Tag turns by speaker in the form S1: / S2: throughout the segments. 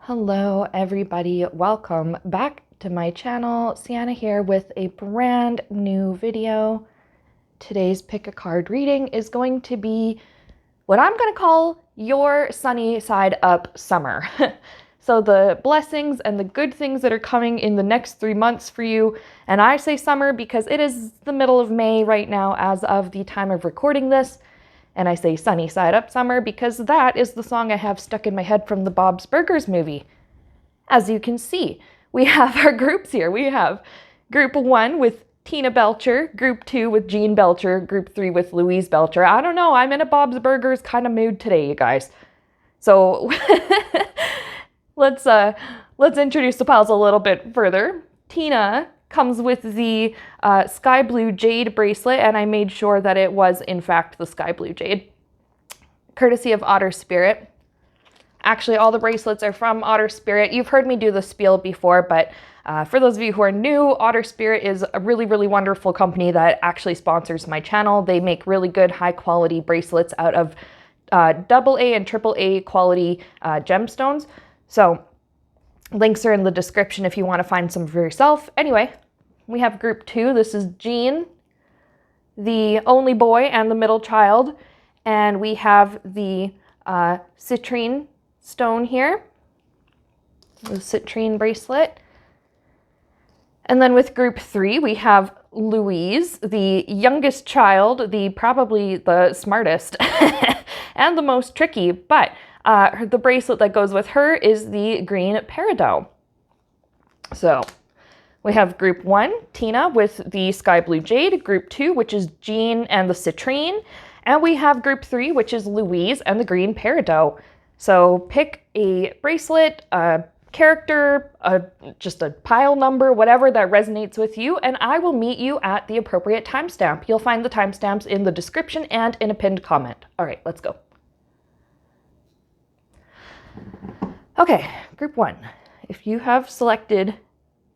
S1: Hello everybody, welcome back to my channel. Sienna here with a brand new video. Today's pick a card reading is going to be what I'm going to call your sunny side up summer. So the blessings and the good things that are coming in the next 3 months for you. And I say summer because it is the middle of May right now as of the time of recording this. And I say sunny side up summer because that is the song I have stuck in my head from the Bob's Burgers movie. As you can see, we have our groups here. We have group 1 with Tina Belcher, group 2 with Jean Belcher, group 3 with Louise Belcher. I don't know, I'm in a Bob's Burgers kind of mood today, you guys. So let's introduce the piles a little bit further. Tina comes with the sky blue jade bracelet, and I made sure that it was in fact the sky blue jade, courtesy of Otter Spirit. Actually, all the bracelets are from Otter Spirit. You've heard me do the spiel before, but for those of you who are new, Otter Spirit is a really, really wonderful company that actually sponsors my channel. They make really good, high-quality bracelets out of AA and AAA quality gemstones. So links are in the description if you want to find some for yourself. Anyway, we have group 2. This is Jean, the only boy and the middle child. And we have the citrine stone here, the citrine bracelet. And then with group 3, we have Louise, the youngest child, probably the smartest and the most tricky, but the bracelet that goes with her is the green peridot. So we have group 1, Tina, with the sky blue jade, group 2, which is Jean and the citrine, and we have group 3, which is Louise and the green peridot. So pick a bracelet, a character, just a pile number, whatever that resonates with you, and I will meet you at the appropriate timestamp. You'll find the timestamps in the description and in a pinned comment. All right, let's go. Okay, group 1. If you have selected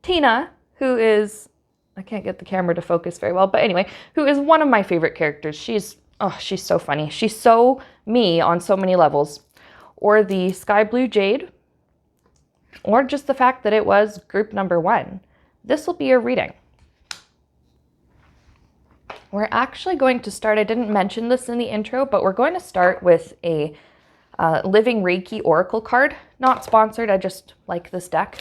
S1: Tina, who is, I can't get the camera to focus very well, but anyway, who is one of my favorite characters. She's so funny. She's so me on so many levels. Or the sky blue jade, or just the fact that it was group number 1. This will be your reading. We're actually going to start, I didn't mention this in the intro, but we're going to start with a Living Reiki Oracle card. Not sponsored, I just like this deck.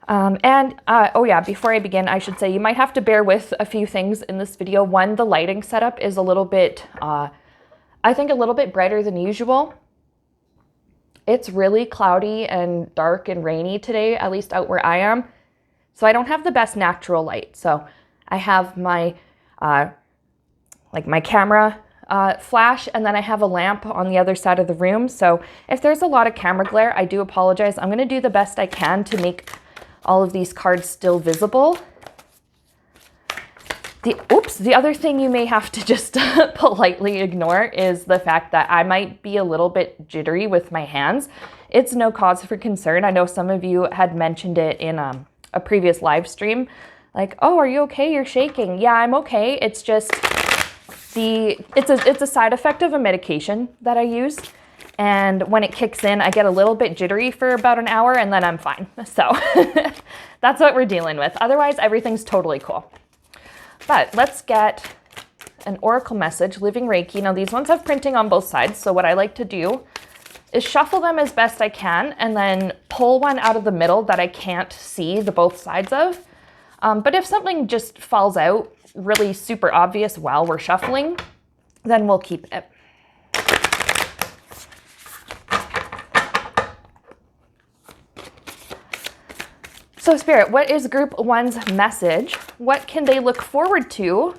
S1: Oh yeah, before I begin, I should say you might have to bear with a few things in this video. One, the lighting setup is a little bit, I think a little bit brighter than usual. It's really cloudy and dark and rainy today, at least out where I am. So I don't have the best natural light. So I have my, my camera flash, and then I have a lamp on the other side of the room. So if there's a lot of camera glare, I do apologize. I'm gonna do the best I can to make all of these cards still visible. The other thing you may have to just politely ignore is the fact that I might be a little bit jittery with my hands. It's no cause for concern. I know some of you had mentioned it in a previous live stream. Like, oh, are you okay? You're shaking. Yeah, I'm okay. It's just it's a side effect of a medication that I use. And when it kicks in, I get a little bit jittery for about an hour and then I'm fine. So that's what we're dealing with. Otherwise, everything's totally cool. But let's get an oracle message, Living Reiki. Now these ones have printing on both sides, so what I like to do is shuffle them as best I can and then pull one out of the middle that I can't see the both sides of. But if something just falls out really super obvious while we're shuffling, then we'll keep it. So Spirit, what is group 1's message? What can they look forward to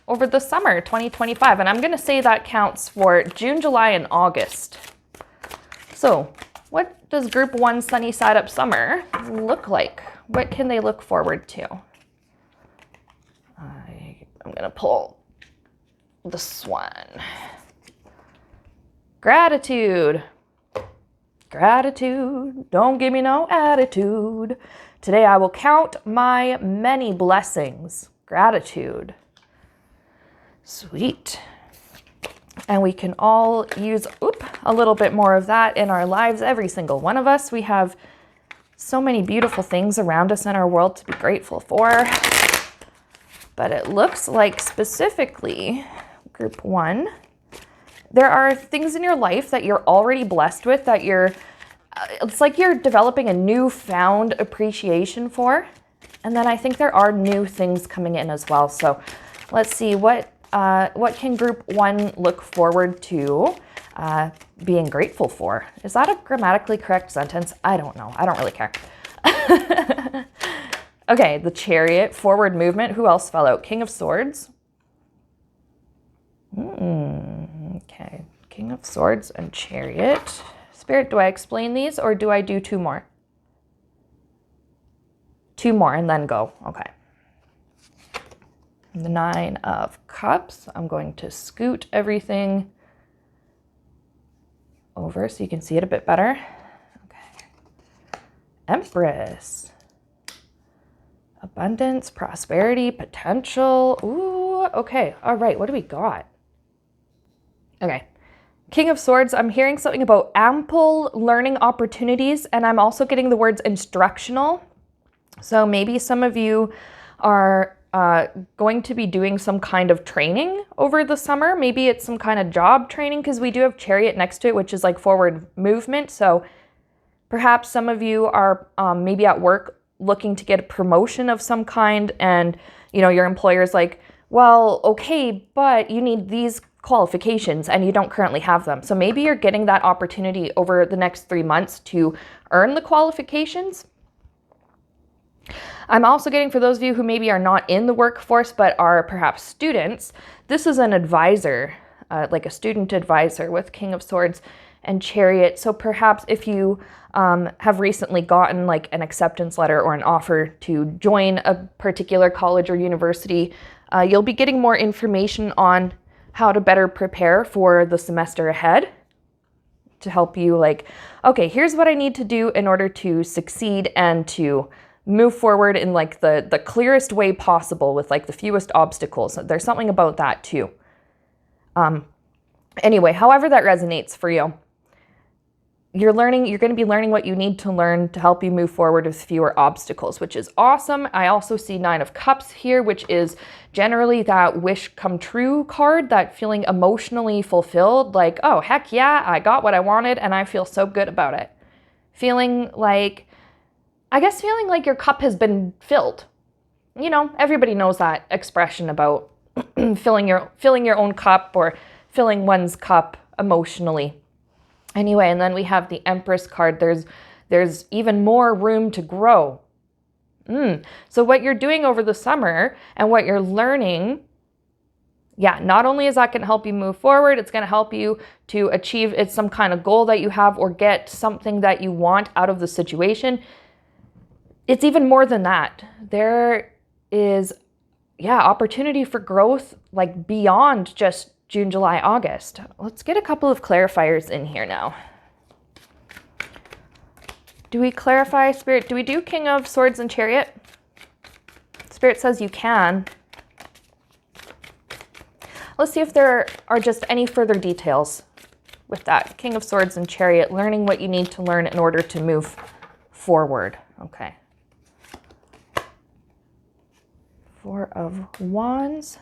S1: over the summer 2025? And I'm going to say that counts for June, July, and August. So what does group 1 sunny side up summer look like? What can they look forward to? I'm going to pull this one. Gratitude. Gratitude, don't give me no attitude. Today I will count my many blessings. Gratitude. Sweet. And we can all use a little bit more of that in our lives, every single one of us. We have so many beautiful things around us in our world to be grateful for. But it looks like specifically group 1, there are things in your life that you're already blessed with that it's like you're developing a newfound appreciation for. And then I think there are new things coming in as well. So let's see, what can group 1 look forward to being grateful for? Is that a grammatically correct sentence? I don't know. I don't really care. Okay, the Chariot, forward movement. Who else fell out? King of Swords. Okay, King of Swords and Chariot. Spirit, do I explain these or do I do 2 more? 2 more and then go. Okay. The 9 of Cups. I'm going to scoot everything over so you can see it a bit better. Okay. Empress. Abundance, prosperity, potential. Ooh, okay. All right, what do we got? Okay. King of Swords, I'm hearing something about ample learning opportunities, and I'm also getting the words instructional. So maybe some of you are going to be doing some kind of training over the summer. Maybe it's some kind of job training, because we do have Chariot next to it, which is like forward movement. So perhaps some of you are maybe at work looking to get a promotion of some kind, and your employer's like, well, okay, but you need these qualifications and you don't currently have them. So maybe you're getting that opportunity over the next 3 months to earn the qualifications. I'm also getting, for those of you who maybe are not in the workforce but are perhaps students, this is an advisor, like a student advisor with King of Swords and Chariot. So perhaps if you have recently gotten like an acceptance letter or an offer to join a particular college or university, you'll be getting more information on how to better prepare for the semester ahead, to help you like, okay, here's what I need to do in order to succeed and to move forward in like the clearest way possible with like the fewest obstacles. There's something about that too. Anyway, however that resonates for you, you're going to be learning what you need to learn to help you move forward with fewer obstacles, which is awesome. I also see 9 of Cups here, which is generally that wish come true card, that feeling emotionally fulfilled, like, oh, heck yeah, I got what I wanted and I feel so good about it. Feeling like your cup has been filled. Everybody knows that expression about filling your own cup or filling one's cup emotionally. Anyway, and then we have the Empress card. There's even more room to grow. So what you're doing over the summer and what you're learning, not only is that going to help you move forward, it's going to help you to achieve some kind of goal that you have or get something that you want out of the situation. It's even more than that. There is, opportunity for growth like beyond just June, July, August. Let's get a couple of clarifiers in here now. Do we clarify, Spirit? Do we do King of Swords and Chariot? Spirit says you can. Let's see if there are just any further details with that. King of Swords and Chariot, learning what you need to learn in order to move forward. Okay. 4 of Wands.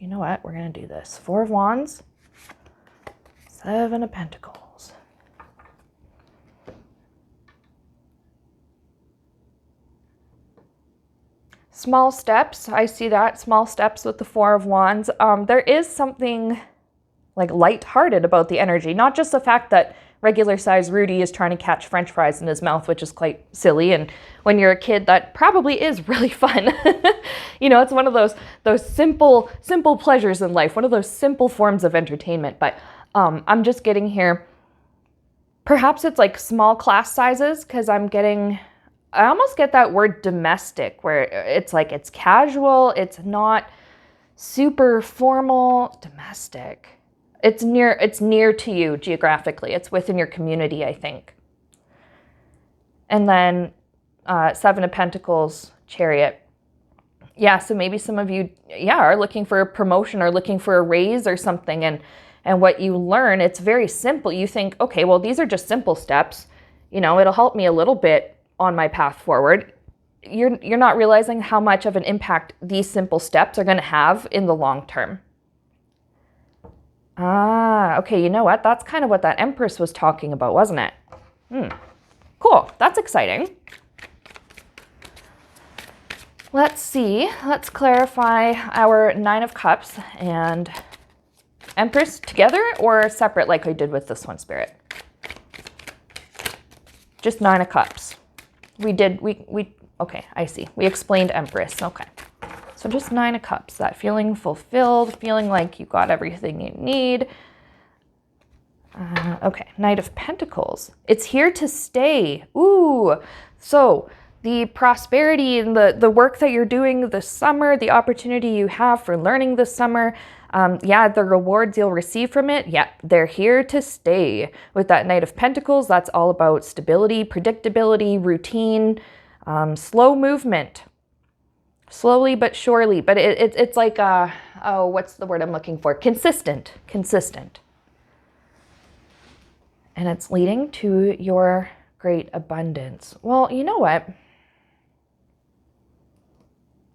S1: You know what? We're going to do this. 4 of Wands, 7 of Pentacles. Small steps. I see that. Small steps with the 4 of Wands. There is something like lighthearted about the energy. Not just the fact that regular size Rudy is trying to catch French fries in his mouth, which is quite silly. And when you're a kid, that probably is really fun. It's one of those simple pleasures in life, one of those simple forms of entertainment. But I'm just getting here, perhaps it's like small class sizes, because I almost get that word domestic, where it's like it's casual, it's not super formal. Domestic. It's near to you geographically. It's within your community, I think. And then 7 of Pentacles, Chariot. Yeah, so maybe some of you, are looking for a promotion or looking for a raise or something. And what you learn, it's very simple. You think, okay, well, these are just simple steps. It'll help me a little bit on my path forward. You're not realizing how much of an impact these simple steps are going to have in the long term. Ah, okay, you know what? That's kind of what that Empress was talking about, wasn't it? Cool, that's exciting. Let's see, let's clarify our Nine of Cups and Empress together or separate like I did with this one, Spirit? Just Nine of Cups. Okay, I see. We explained Empress, okay. So just Nine of Cups, that feeling fulfilled, feeling like you got everything you need. Okay, Knight of Pentacles. It's here to stay. Ooh, so the prosperity and the work that you're doing this summer, the opportunity you have for learning this summer, the rewards you'll receive from it, they're here to stay. With that Knight of Pentacles, that's all about stability, predictability, routine, slow movement. Slowly but surely, but it's like, what's the word I'm looking for? Consistent. And it's leading to your great abundance. Well, you know what?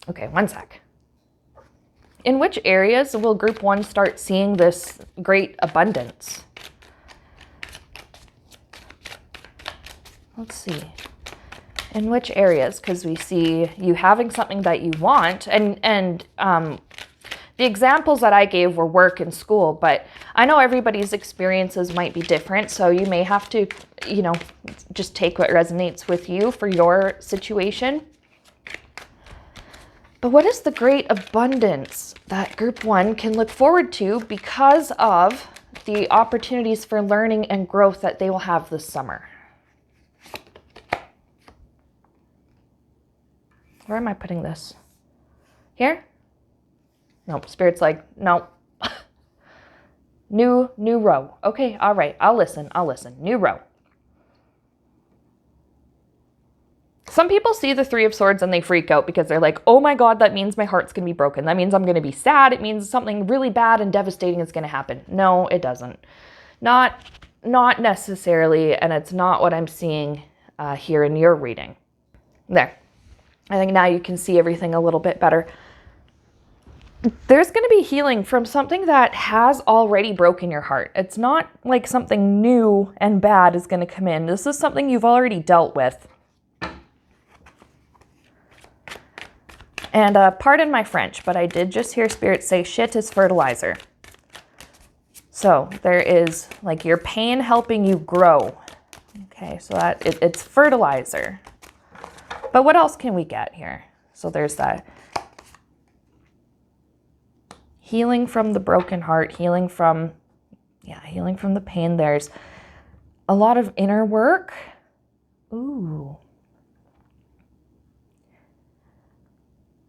S1: Okay, one sec. In which areas will group 1 start seeing this great abundance? Let's see. In which areas? Because we see you having something that you want, and the examples that I gave were work and school, but I know everybody's experiences might be different, so you may have to, just take what resonates with you for your situation. But what is the great abundance that group 1 can look forward to because of the opportunities for learning and growth that they will have this summer? Where am I putting this? Here? Nope, Spirit's like, no. New row. Okay, all right, I'll listen. New row. Some people see the Three of Swords and they freak out because they're like, oh my God, that means my heart's going to be broken. That means I'm going to be sad. It means something really bad and devastating is going to happen. No, it doesn't. Not necessarily, and it's not what I'm seeing here in your reading. There. I think now you can see everything a little bit better. There's going to be healing from something that has already broken your heart. It's not like something new and bad is going to come in. This is something you've already dealt with. And pardon my French, but I did just hear Spirit say shit is fertilizer. So there is like your pain helping you grow. Okay, so that it's fertilizer. But what else can we get here? So there's that healing from the broken heart, healing from the pain. There's a lot of inner work. Ooh.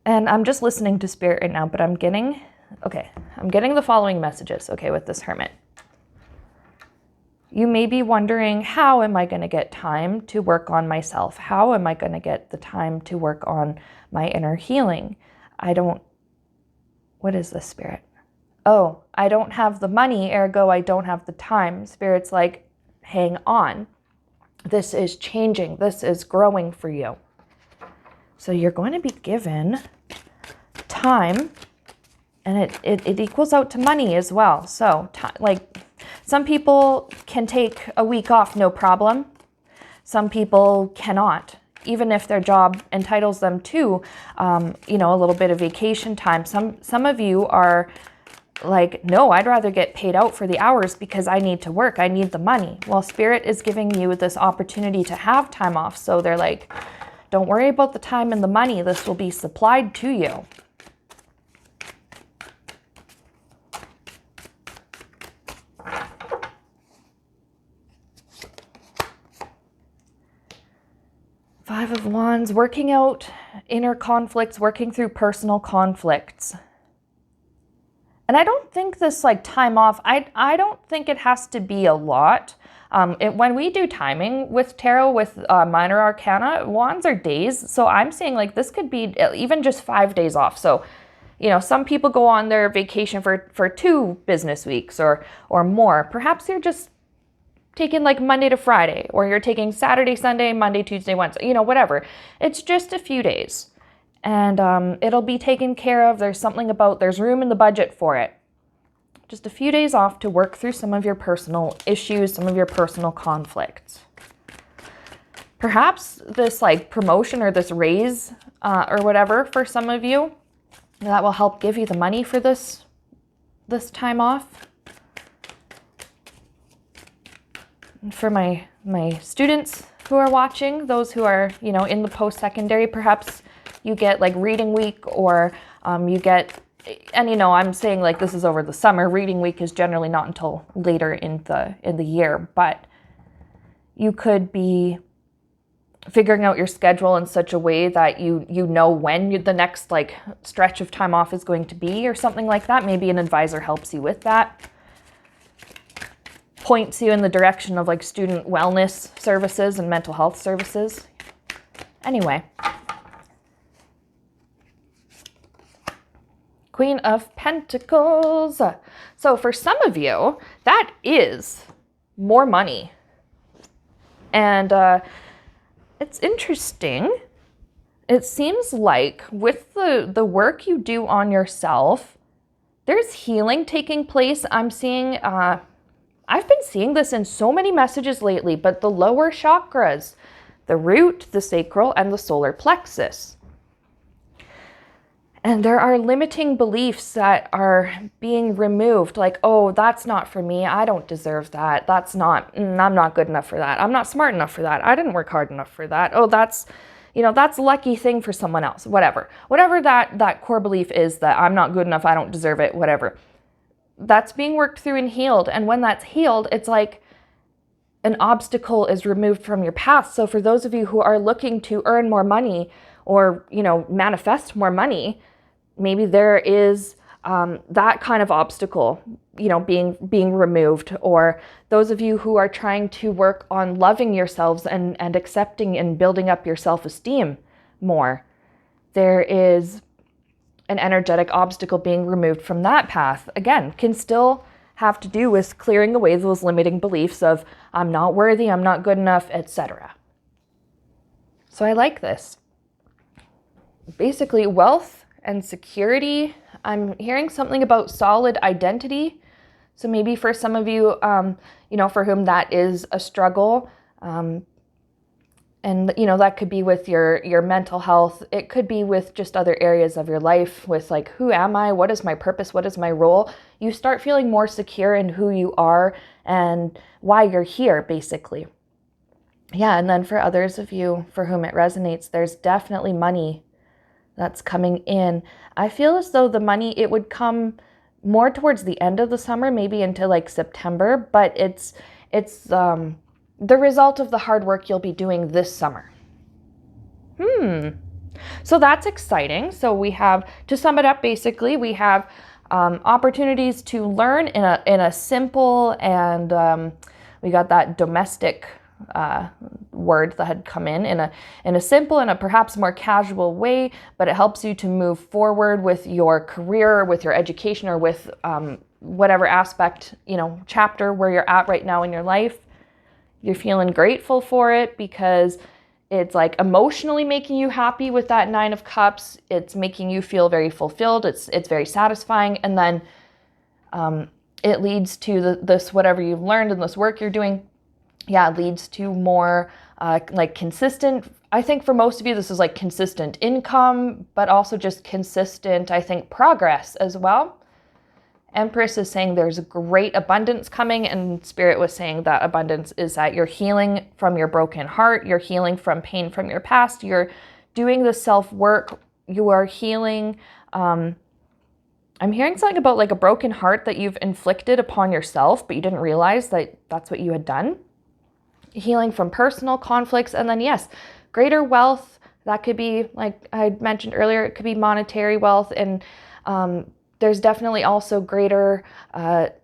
S1: And I'm just listening to Spirit right now, but I'm getting the following messages, with this Hermit. You may be wondering, how am I going to get time to work on myself? How am I going to get the time to work on my inner healing? What is this, Spirit? Oh, I don't have the money, ergo I don't have the time. Spirit's like, hang on. This is changing. This is growing for you. So you're going to be given time, and it equals out to money as well. So some people can take a week off, no problem. Some people cannot, even if their job entitles them to, a little bit of vacation time. Some of you are like, no, I'd rather get paid out for the hours because I need to work. I need the money. Well, Spirit is giving you this opportunity to have time off. So they're like, don't worry about the time and the money. This will be supplied to you. Five of Wands, working out inner conflicts, working through personal conflicts. And I don't don't think this like time off, I don't think it has to be a lot. When we do timing with tarot, with minor arcana, wands are days. So I'm saying like this could be even just 5 days off. So, some people go on their vacation for 2 business weeks or more. Perhaps you're just taking like Monday to Friday, or you're taking Saturday, Sunday, Monday, Tuesday, Wednesday, whatever. It's just a few days, and it'll be taken care of. There's room in the budget for it. Just a few days off to work through some of your personal issues, some of your personal conflicts. Perhaps this like promotion or this raise or whatever for some of you, that will help give you the money for this time off. And for my students who are watching, those who are, in the post-secondary, perhaps you get like reading week, or you get, and I'm saying like this is over the summer. Reading week is generally not until later in the year, but you could be figuring out your schedule in such a way that you know when the next like stretch of time off is going to be, or something like that. Maybe an advisor helps you with that, points you in the direction of like student wellness services and mental health services. Anyway, Queen of Pentacles. So for some of you, that is more money. And it's interesting. It seems like with the work you do on yourself, there's healing taking place. I'm seeing, I've been seeing this in so many messages lately, but the lower chakras, the root, the sacral, and the solar plexus. And there are limiting beliefs that are being removed, like, oh, that's not for me. I don't deserve that. I'm not good enough for that. I'm not smart enough for that. I didn't work hard enough for that. Oh, that's a lucky thing for someone else. Whatever that core belief is, that I'm not good enough, I don't deserve it, whatever. That's being worked through and healed. And when that's healed, it's like an obstacle is removed from your path. So for those of you who are looking to earn more money, or, manifest more money, maybe there is that kind of obstacle, being removed. Or those of you who are trying to work on loving yourselves and accepting and building up your self-esteem more, there is an energetic obstacle being removed from that path. Again, can still have to do with clearing away those limiting beliefs of I'm not worthy, I'm not good enough, etc. So I like this. Basically, wealth and security. I'm hearing something about solid identity. So maybe for some of you, for whom that is a struggle, and that could be with your mental health. It could be with just other areas of your life, with like, who am I? What is my purpose? What is my role? You start feeling more secure in who you are and why you're here, basically. Yeah, and then for others of you for whom it resonates, there's definitely money that's coming in. I feel as though the money, it would come more towards the end of the summer, maybe into like September, but it's the result of the hard work you'll be doing this summer. So that's exciting. So we have, to sum it up, basically, we have opportunities to learn in a simple, and we got that domestic word that had come in a simple and a perhaps more casual way, but it helps you to move forward with your career, with your education, or with whatever aspect, chapter where you're at right now in your life. You're feeling grateful for it because it's like emotionally making you happy with that 9 of Cups. It's making you feel very fulfilled. It's very satisfying. And then it leads to this, whatever you've learned and this work you're doing, it leads to more like consistent. I think for most of you, this is like consistent income, but also just consistent, I think, progress as well. Empress is saying there's a great abundance coming, and Spirit was saying that abundance is that you're healing from your broken heart, you're healing from pain from your past, you're doing the self-work, you are healing. I'm hearing something about like a broken heart that you've inflicted upon yourself, but you didn't realize that that's what you had done. Healing from personal conflicts, and then yes, greater wealth. That could be, like I mentioned earlier, it could be monetary wealth, and there's definitely also greater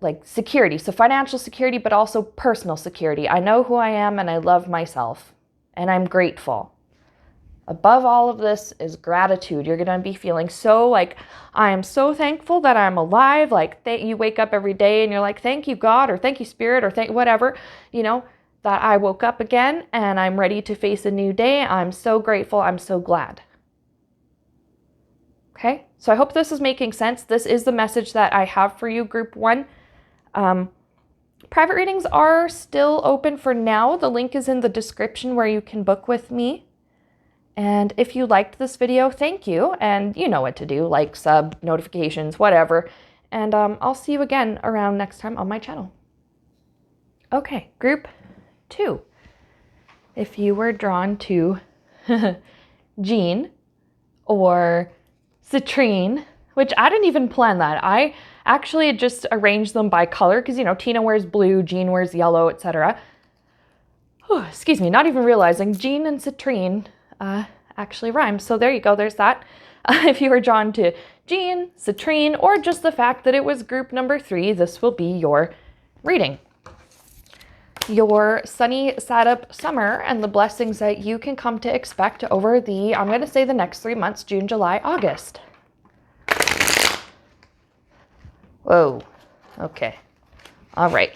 S1: like security. So financial security, but also personal security. I know who I am and I love myself and I'm grateful. Above all of this is gratitude. You're going to be feeling so like, I am so thankful that I'm alive. Like you wake up every day and you're like, thank you God, or thank you Spirit, or thank whatever, you know, that I woke up again and I'm ready to face a new day. I'm so grateful. I'm so glad. Okay, so I hope this is making sense. This is the message that I have for you, group 1. Private readings are still open for now. The link is in the description where you can book with me. And if you liked this video, thank you. And you know what to do, like, sub, notifications, whatever. And I'll see you again around next time on my channel. Okay, group 2. If you were drawn to Jean or Citrine, which I didn't even plan that. I actually just arranged them by color because, you know, Tina wears blue, Jean wears yellow, etc. Excuse me, not even realizing Jean and Citrine actually rhyme. So there you go, there's that. If you were drawn to Jean, Citrine, or just the fact that it was group number 3, this will be your reading. Your sunny side up summer and the blessings that you can come to expect over the, I'm going to say the next 3 months, June, July, August. Whoa. Okay. All right.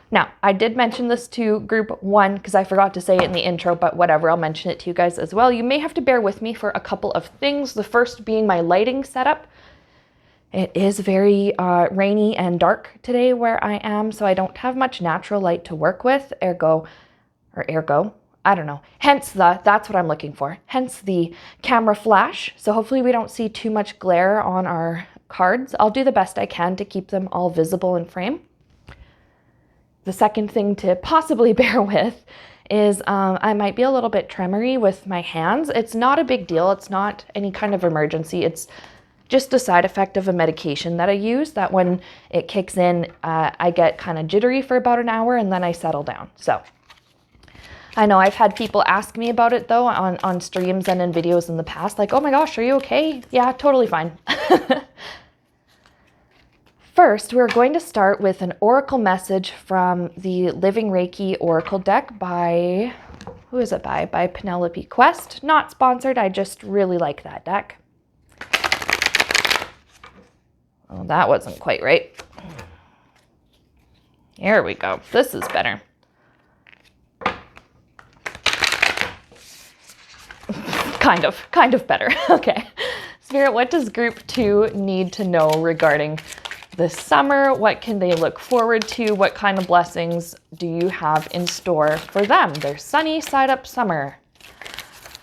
S1: Now, I did mention this to group 1 because I forgot to say it in the intro, but whatever, I'll mention it to you guys as well. You may have to bear with me for a couple of things. The first being my lighting setup. It is very rainy and dark today where I am, so I don't have much natural light to work with, ergo, I don't know. Hence that's what I'm looking for. Hence the camera flash. So hopefully we don't see too much glare on our cards. I'll do the best I can to keep them all visible in frame. The second thing to possibly bear with is I might be a little bit tremory with my hands. It's not a big deal. It's not any kind of emergency. It's just a side effect of a medication that I use that when it kicks in, I get kind of jittery for about an hour and then I settle down. So I know I've had people ask me about it though on streams and in videos in the past, like, oh my gosh, are you okay? Yeah, totally fine. First, we're going to start with an oracle message from the Living Reiki Oracle deck by, who is it by? By Penelope Quest. Not sponsored, I just really like that deck. Oh, that wasn't quite right. Here we go. This is better. Kind of better. Okay. Spirit, what does group 2 need to know regarding this summer? What can they look forward to? What kind of blessings do you have in store for them? Their sunny side up summer.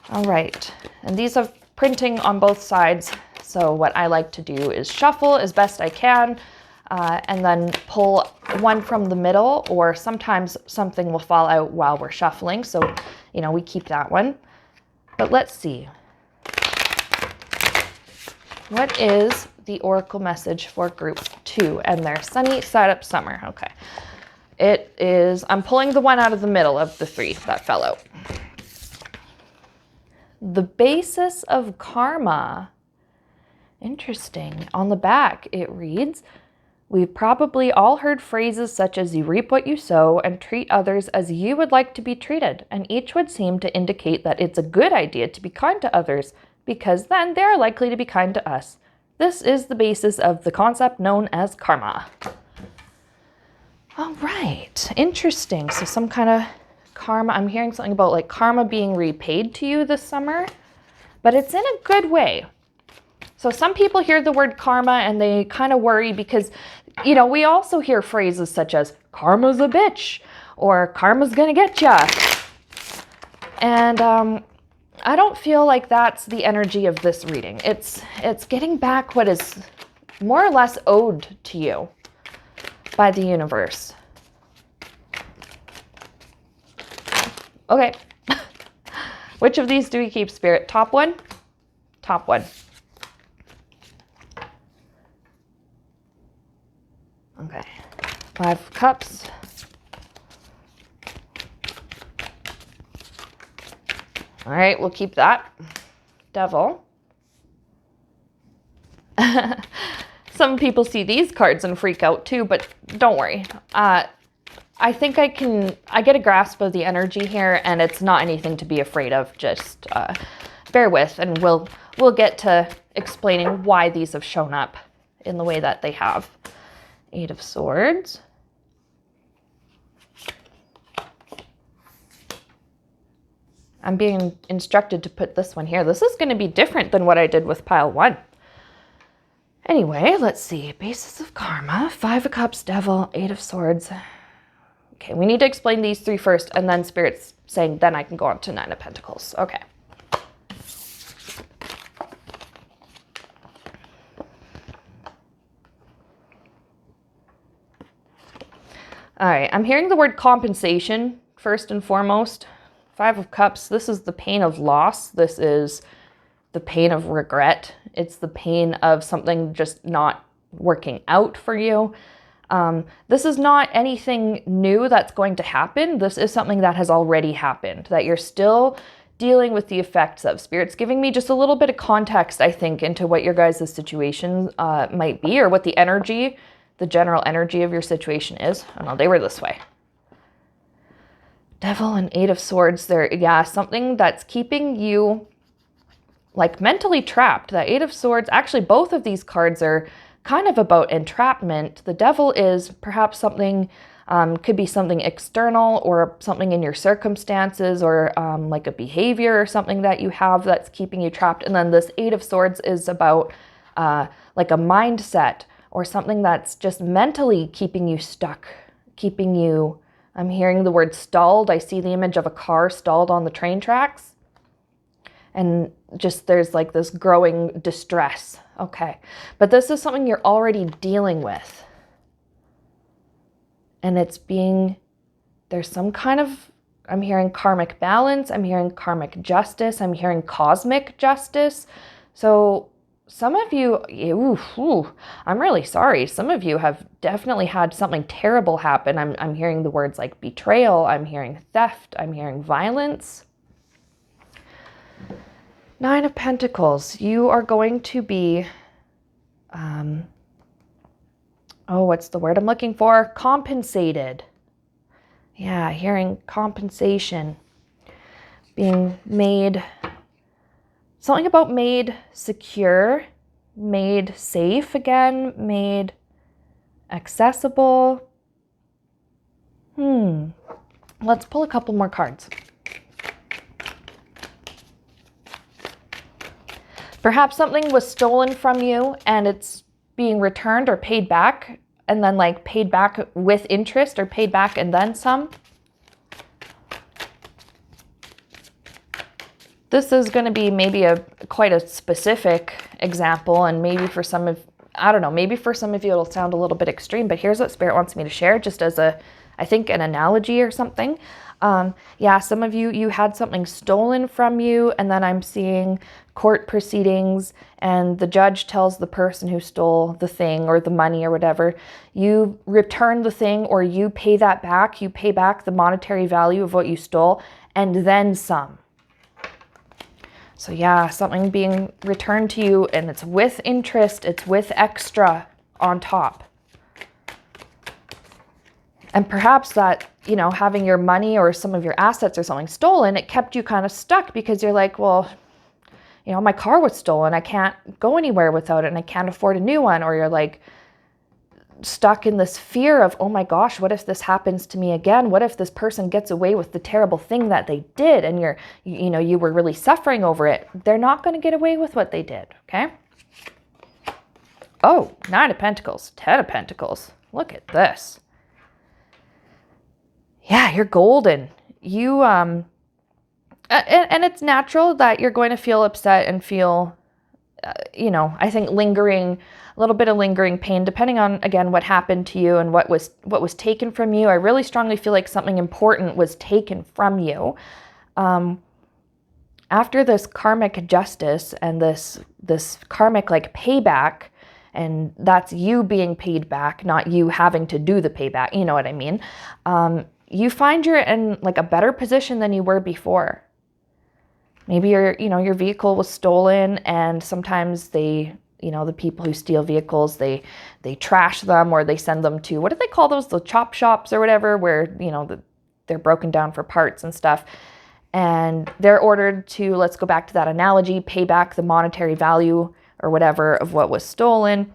S1: All right. And these have printing on both sides. So what I like to do is shuffle as best I can and then pull one from the middle, or sometimes something will fall out while we're shuffling. So, you know, we keep that one. But let's see. What is the oracle message for group 2 and their sunny side up summer? Okay. It is, I'm pulling the one out of the middle of the 3 that fell out. The basis of karma. Interesting. On the back, it reads, we've probably all heard phrases such as you reap what you sow and treat others as you would like to be treated, and each would seem to indicate that it's a good idea to be kind to others, because then they are likely to be kind to us. This is the basis of the concept known as karma. All right, interesting. So some kind of karma, I'm hearing something about like karma being repaid to you this summer, but it's in a good way. So some people hear the word karma and they kind of worry because, you know, we also hear phrases such as karma's a bitch or karma's gonna get ya. And I don't feel like that's the energy of this reading. It's getting back what is more or less owed to you by the universe. Okay. Which of these do we keep, Spirit? Top one? Top one. Okay. 5 cups. All right, we'll keep that. Devil. Some people see these cards and freak out too, but don't worry. I think I get a grasp of the energy here, and it's not anything to be afraid of. Just bear with, and we'll get to explaining why these have shown up in the way that they have. 8 of Swords. I'm being instructed to put this one here. This is going to be different than what I did with pile 1. Anyway, let's see. Basis of Karma, 5 of Cups, Devil, 8 of Swords. Okay, we need to explain these 3 first, and then Spirit's saying then I can go on to 9 of Pentacles. Okay. All right, I'm hearing the word compensation first and foremost. 5 of Cups, this is the pain of loss. This is the pain of regret. It's the pain of something just not working out for you. This is not anything new that's going to happen. This is something that has already happened, that you're still dealing with the effects of. Spirit's giving me just a little bit of context, I think, into what your guys' situation might be, or what the energy, the general energy of your situation is. Oh no, they were this way. Devil and 8 of Swords there. Yeah, something that's keeping you like mentally trapped. That 8 of Swords, actually both of these cards are kind of about entrapment. The Devil is perhaps something, could be something external or something in your circumstances, or like a behavior or something that you have that's keeping you trapped. And then this 8 of Swords is about like a mindset or something that's just mentally keeping you stuck, keeping you, I'm hearing the word stalled. I see the image of a car stalled on the train tracks. And just there's like this growing distress. Okay. But this is something you're already dealing with. And it's being, there's some kind of, I'm hearing karmic balance. I'm hearing karmic justice. I'm hearing cosmic justice. So some of you, I'm really sorry. Some of you have definitely had something terrible happen. I'm hearing the words like betrayal. I'm hearing theft. I'm hearing violence. 9 of Pentacles. You are going to be, what's the word I'm looking for? Compensated. Yeah, hearing compensation. Being made, something about made secure, made safe again, made accessible. Let's pull a couple more cards. Perhaps something was stolen from you and it's being returned or paid back, and then like paid back with interest or paid back and then some. This is going to be maybe quite a specific example, and maybe for some of, I don't know, maybe for some of you it'll sound a little bit extreme, but here's what Spirit wants me to share just as I think an analogy or something. Yeah, some of you had something stolen from you, and then I'm seeing court proceedings, and the judge tells the person who stole the thing or the money or whatever, you return the thing or you pay that back, you pay back the monetary value of what you stole, and then some. So yeah, something being returned to you, and it's with interest, it's with extra on top. And perhaps that, you know, having your money or some of your assets or something stolen, it kept you kind of stuck because you're like, well, you know, my car was stolen. I can't go anywhere without it, and I can't afford a new one. Or you're like stuck in this fear of, oh my gosh, what if this happens to me again? What if this person gets away with the terrible thing that they did, and you were really suffering over it? They're not going to get away with what they did, okay? Oh, 9 of Pentacles, 10 of Pentacles. Look at this. Yeah, you're golden. You, and it's natural that you're going to feel upset and feel, I think a little bit of lingering pain, depending on, again, what happened to you and what was taken from you. I really strongly feel like something important was taken from you. After this karmic justice and this karmic like payback, and that's you being paid back, not you having to do the payback, you know what I mean? You find you're in like a better position than you were before. Maybe your vehicle was stolen, and sometimes you know, the people who steal vehicles, they trash them, or they send them to, what do they call those, the chop shops or whatever, where, you know, they're broken down for parts and stuff. And they're ordered to, let's go back to that analogy, pay back the monetary value or whatever of what was stolen.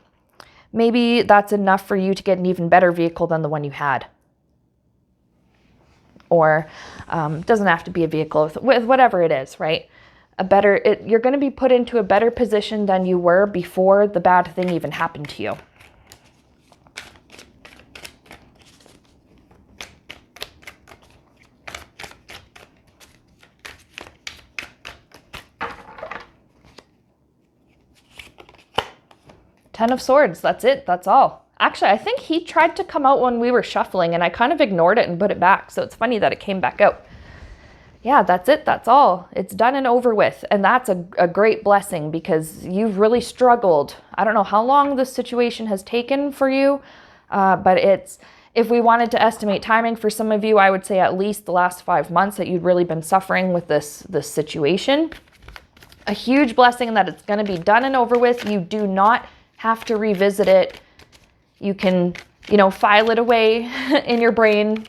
S1: Maybe that's enough for you to get an even better vehicle than the one you had. Or doesn't have to be a vehicle, with whatever it is, right? You're going to be put into a better position than you were before the bad thing even happened to you. Ten of Swords, that's it, that's all. Actually, I think he tried to come out when we were shuffling, and I kind of ignored it and put it back, so it's funny that it came back out. Yeah, that's it, that's all. It's done and over with, and that's a great blessing, because you've really struggled. I don't know how long this situation has taken for you, but if we wanted to estimate timing for some of you, I would say at least the last 5 months that you've really been suffering with this situation. A huge blessing that it's going to be done and over with. You do not have to revisit it. You can, you know, file it away in your brain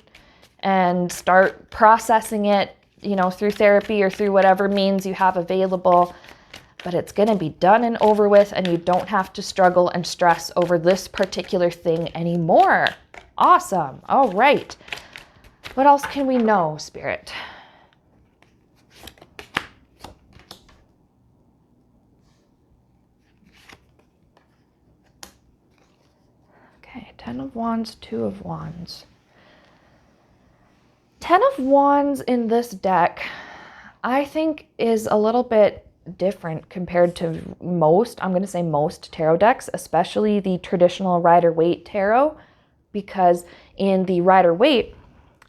S1: and start processing it, you know, through therapy or through whatever means you have available. But it's going to be done and over with, and you don't have to struggle and stress over this particular thing anymore. Awesome. All right. What else can we know, Spirit? Okay, 10 of Wands, 2 of Wands. 10 of Wands in this deck, I think, is a little bit different compared to most, I'm going to say most tarot decks, especially the traditional Rider-Waite tarot, because in the Rider-Waite,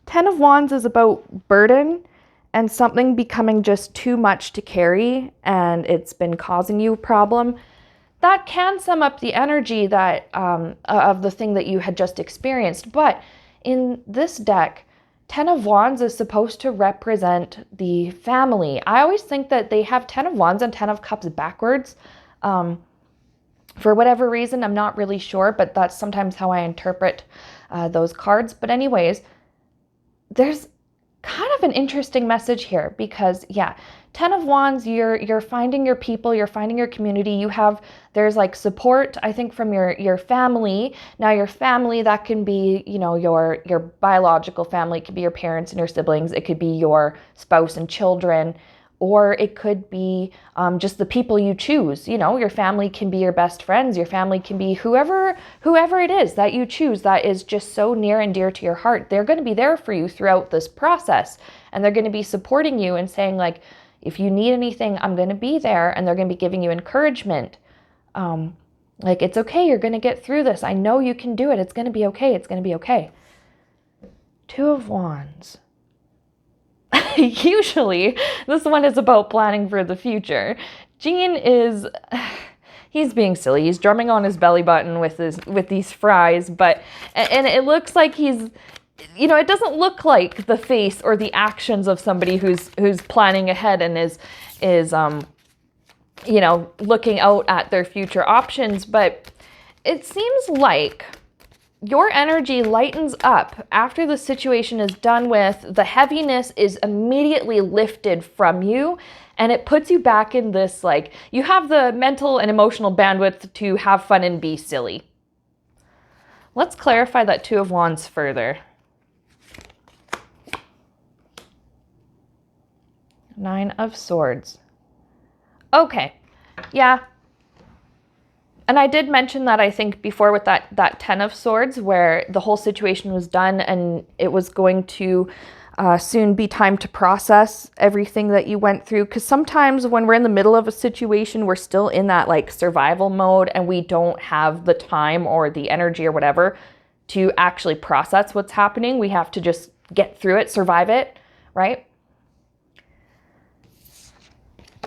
S1: 10 of Wands is about burden and something becoming just too much to carry, and it's been causing you a problem. That can sum up the energy that of the thing that you had just experienced. But in this deck, 10 of Wands is supposed to represent the family. I always think that they have 10 of Wands and 10 of Cups backwards. For whatever reason, I'm not really sure, but that's sometimes how I interpret those cards. But anyways, there's kind of an interesting message here, because yeah, 10 of Wands, you're finding your people, you're finding your community. There's like support, I think, from your family. Now your family, that can be, you know, your biological family. It could be your parents and your siblings. It could be your spouse and children, or it could be just the people you choose. You know, your family can be your best friends. Your family can be whoever it is that you choose that is just so near and dear to your heart. They're going to be there for you throughout this process, and they're going to be supporting you and saying, like, if you need anything, I'm going to be there, and they're going to be giving you encouragement. Like, it's okay. You're going to get through this. I know you can do it. It's going to be okay. It's going to be okay. 2 of Wands. Usually, this one is about planning for the future. Gene he's being silly. He's drumming on his belly button with these fries, and it looks like he's, you know, it doesn't look like the face or the actions of somebody who's planning ahead and is you know, looking out at their future options. But it seems like your energy lightens up after the situation is done with. The heaviness is immediately lifted from you, and it puts you back in this, like, you have the mental and emotional bandwidth to have fun and be silly. Let's clarify that 2 of Wands further. 9 of Swords. Okay, yeah. And I did mention that, I think, before with that 10 of Swords, where the whole situation was done and it was going to soon be time to process everything that you went through. Because sometimes when we're in the middle of a situation, we're still in that like survival mode, and we don't have the time or the energy or whatever to actually process what's happening. We have to just get through it, survive it, right?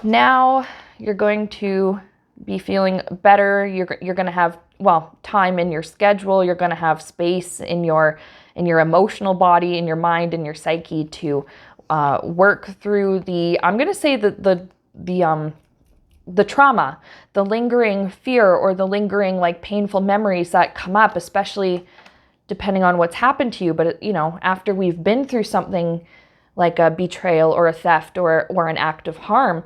S1: Now you're going to be feeling better. You're going to have, well, time in your schedule. You're going to have space in your emotional body, in your mind, in your psyche to work through the, I'm going to say the the trauma, the lingering fear, or the lingering like painful memories that come up, especially depending on what's happened to you. But, you know, after we've been through something like a betrayal or a theft or an act of harm,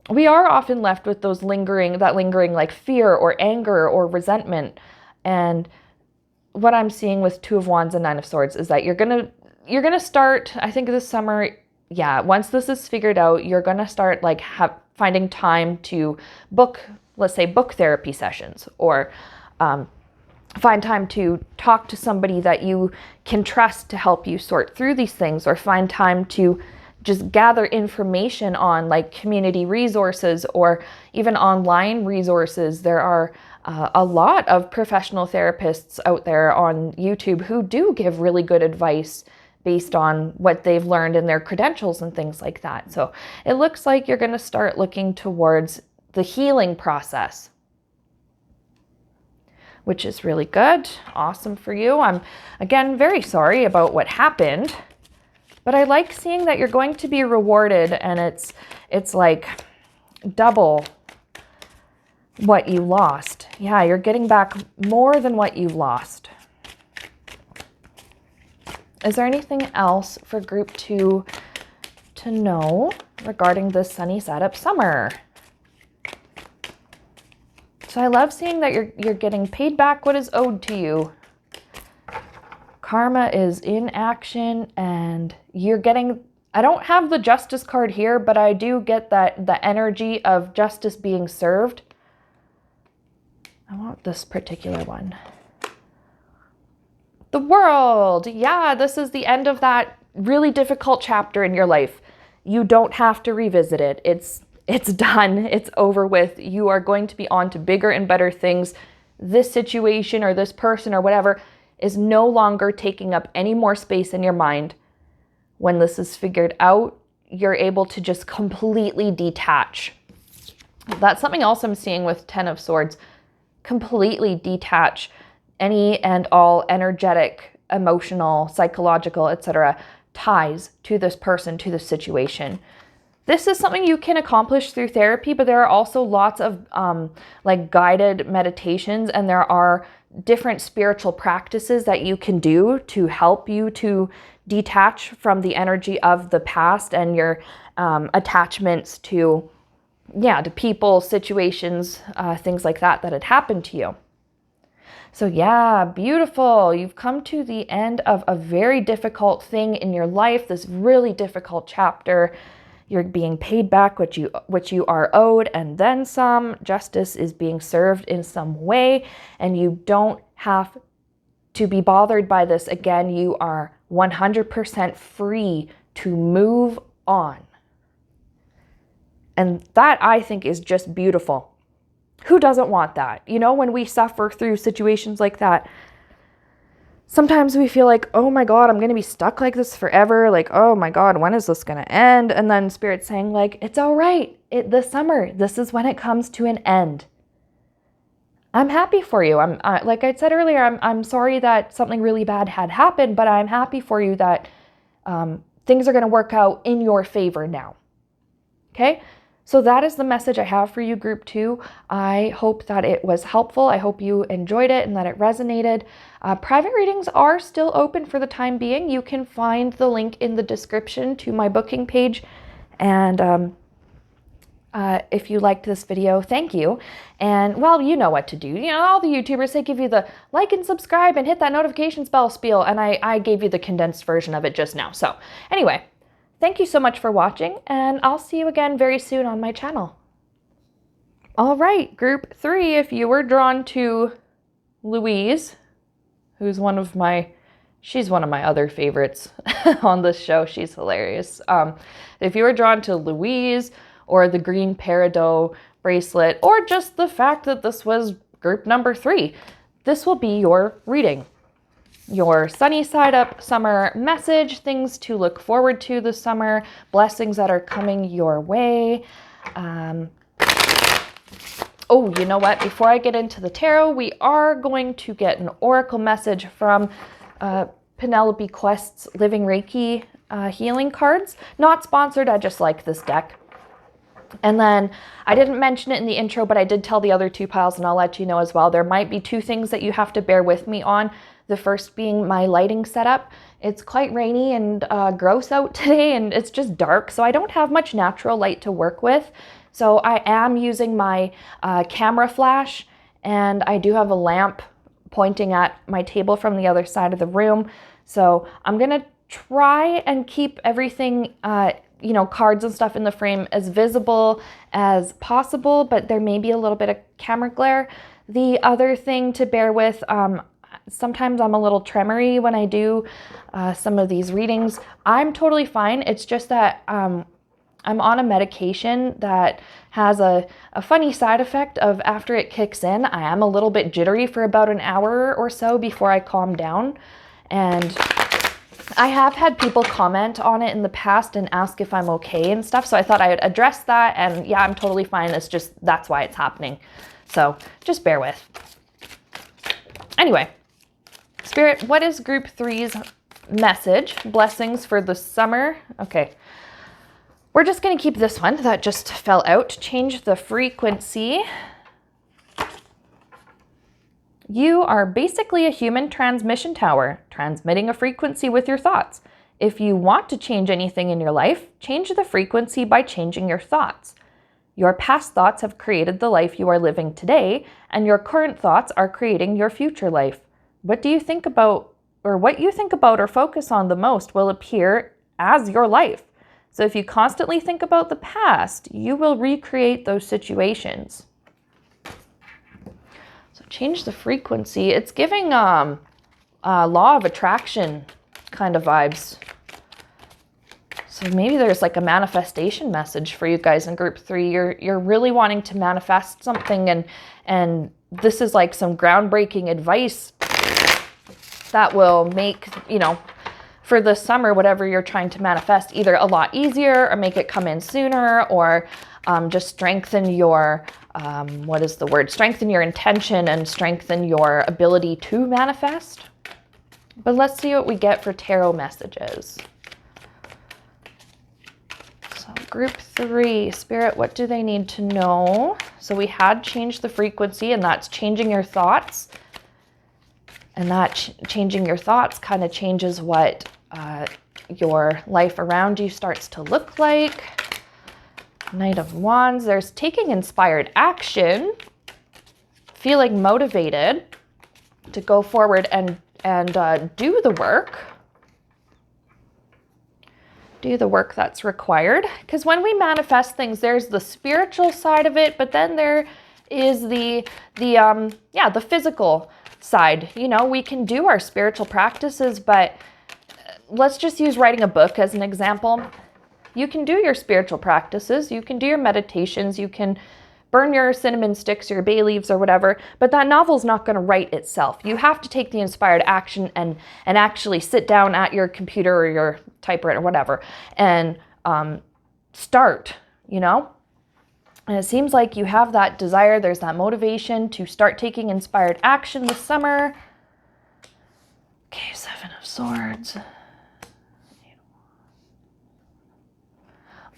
S1: we are often left with that lingering like fear or anger or resentment. And what I'm seeing with Two of Wands and Nine of Swords is that you're gonna start, I think this summer, yeah, once this is figured out, you're gonna start like finding time to book, let's say, book therapy sessions, or find time to talk to somebody that you can trust to help you sort through these things, or find time to just gather information on like community resources or even online resources. There are a lot of professional therapists out there on YouTube who do give really good advice based on what they've learned in their credentials and things like that. So it looks like you're going to start looking towards the healing process, which is really good. Awesome for you. I'm, again, very sorry about what happened, but I like seeing that you're going to be rewarded, and it's like double what you lost. Yeah, you're getting back more than what you lost. Is there anything else for group 2 to know regarding this sunny side up summer? So I love seeing that you're getting paid back what is owed to you. Karma is in action, and you're getting, I don't have the justice card here, but I do get that the energy of justice being served. I want this particular one. The World. Yeah, this is the end of that really difficult chapter in your life. You don't have to revisit it. It's done. It's over with. You are going to be on to bigger and better things. This situation or this person or whatever is no longer taking up any more space in your mind. When this is figured out, you're able to just completely detach. That's something else I'm seeing with Ten of Swords. Completely detach any and all energetic, emotional, psychological, etc. ties to this person, to this situation. This is something you can accomplish through therapy, but there are also lots of like guided meditations, and there are different spiritual practices that you can do to help you to detach from the energy of the past and your attachments to people, situations, things like that had happened to you. So yeah, beautiful. You've come to the end of a very difficult thing in your life, this really difficult chapter. You're being paid back what you are owed, and then some. Justice is being served in some way, and you don't have to be bothered by this again. You are 100% free to move on. And that, I think, is just beautiful. Who doesn't want that? You know, when we suffer through situations like that, sometimes we feel like, oh my God, I'm going to be stuck like this forever. Like, oh my God, when is this going to end? And then Spirit's saying like, it's all right. This summer, this is when it comes to an end. I'm happy for you. Like I said earlier, I'm sorry that something really bad had happened, but I'm happy for you that things are going to work out in your favor now. Okay? So that is the message I have for you, Group 2. I hope that it was helpful. I hope you enjoyed it and that it resonated. Private readings are still open for the time being. You can find the link in the description to my booking page. And if you liked this video, thank you. And, well, you know what to do. You know, all the YouTubers, they give you the like and subscribe and hit that notifications bell spiel. And I gave you the condensed version of it just now. So anyway, thank you so much for watching, and I'll see you again very soon on my channel. All right, Group 3, if you were drawn to Louise, who's she's one of my other favorites on this show. She's hilarious. If you were drawn to Louise or the green peridot bracelet, or just the fact that this was group number 3, this will be your reading. Your sunny side up summer message, things to look forward to this summer, blessings that are coming your way. Oh, you know what? Before I get into the tarot, we are going to get an oracle message from Penelope Quest's Living Reiki healing cards. Not sponsored, I just like this deck. And then I didn't mention it in the intro, but I did tell the other two piles, and I'll let you know as well. There might be two things that you have to bear with me on. The first being my lighting setup. It's quite rainy and gross out today, and it's just dark, so I don't have much natural light to work with. So I am using my camera flash, and I do have a lamp pointing at my table from the other side of the room. So I'm gonna try and keep everything, cards and stuff in the frame as visible as possible, but there may be a little bit of camera glare. The other thing to bear with, sometimes I'm a little tremory when I do some of these readings. I'm totally fine. It's just that I'm on a medication that has a funny side effect of after it kicks in, I am a little bit jittery for about an hour or so before I calm down. And I have had people comment on it in the past and ask if I'm okay and stuff. So I thought I would address that, and yeah, I'm totally fine. It's just, that's why it's happening. So just bear with. Anyway, Spirit, what is group 3's message? Blessings for the summer. Okay. We're just going to keep this one that just fell out. Change the frequency. You are basically a human transmission tower, transmitting a frequency with your thoughts. If you want to change anything in your life, change the frequency by changing your thoughts. Your past thoughts have created the life you are living today, and your current thoughts are creating your future life. What you think about or focus on the most will appear as your life. So if you constantly think about the past, you will recreate those situations. So change the frequency. It's giving law of attraction kind of vibes. So maybe there's like a manifestation message for you guys in group 3. You're really wanting to manifest something, and this is like some groundbreaking advice that will make, for the summer, whatever you're trying to manifest, either a lot easier or make it come in sooner, or just strengthen your, strengthen your intention and strengthen your ability to manifest. But let's see what we get for tarot messages. So group 3, Spirit, what do they need to know? So we had changed the frequency, and that's changing your thoughts. And that changing your thoughts kind of changes what your life around you starts to look like. Knight of Wands, there's taking inspired action, feeling motivated to go forward and do the work. Do the work that's required. Because when we manifest things, there's the spiritual side of it, but then there is the physical side. We can do our spiritual practices, but let's just use writing a book as an example. You can do your spiritual practices, you can do your meditations, you can burn your cinnamon sticks, your bay leaves or whatever, but that novel's not going to write itself. You have to take the inspired action and actually sit down at your computer or your typewriter or whatever and start, And it seems like you have that desire, there's that motivation to start taking inspired action this summer. Okay, 7 of Swords.